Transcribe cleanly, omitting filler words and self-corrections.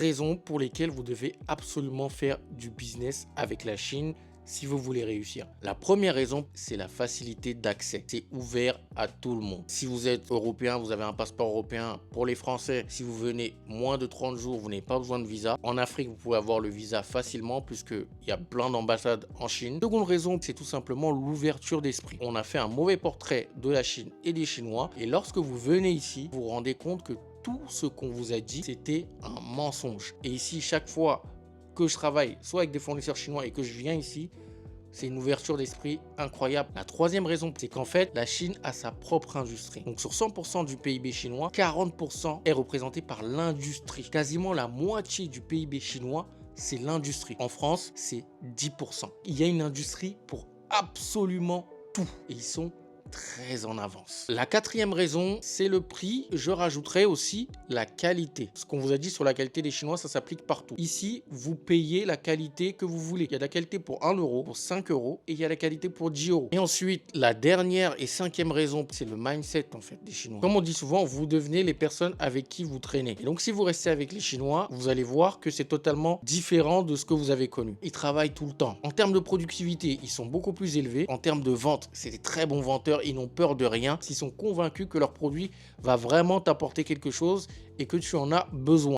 raisons pour lesquelles vous devez absolument faire du business avec la Chine si vous voulez réussir. La première raison, c'est la facilité d'accès. C'est ouvert à tout le monde. Si vous êtes européen, vous avez un passeport européen. Pour les Français, si vous venez moins de 30 jours, vous n'avez pas besoin de visa. En Afrique, vous pouvez avoir le visa facilement puisqu'il y a plein d'ambassades en Chine. Seconde raison, c'est tout simplement l'ouverture d'esprit. On a fait un mauvais portrait de la Chine et des Chinois. Et lorsque vous venez ici, vous vous rendez compte que tout ce qu'on vous a dit, c'était un mensonge. Et ici, chaque fois que je travaille soit avec des fournisseurs chinois et que je viens ici, c'est une ouverture d'esprit incroyable. La troisième raison, c'est qu'en fait, la Chine a sa propre industrie. Donc sur 100% du PIB chinois, 40% est représenté par l'industrie. Quasiment la moitié du PIB chinois, c'est l'industrie. En France, c'est 10%. Il y a une industrie pour absolument tout. Et ils sont très en avance. La quatrième raison, c'est le prix. Je rajouterai aussi la qualité. Ce qu'on vous a dit sur la qualité des Chinois, ça s'applique partout. Ici, vous payez la qualité que vous voulez. Il y a de la qualité pour 1 euro, pour 5 euros et il y a la qualité pour 10 euros. Et ensuite, la dernière et cinquième raison, c'est le mindset en fait des Chinois. Comme on dit souvent, vous devenez les personnes avec qui vous traînez. Et donc, si vous restez avec les Chinois, vous allez voir que c'est totalement différent de ce que vous avez connu. Ils travaillent tout le temps. En termes de productivité, ils sont beaucoup plus élevés. En termes de vente, c'est des très bons vendeurs. Ils n'ont peur de rien, s'ils sont convaincus que leur produit va vraiment t'apporter quelque chose et que tu en as besoin.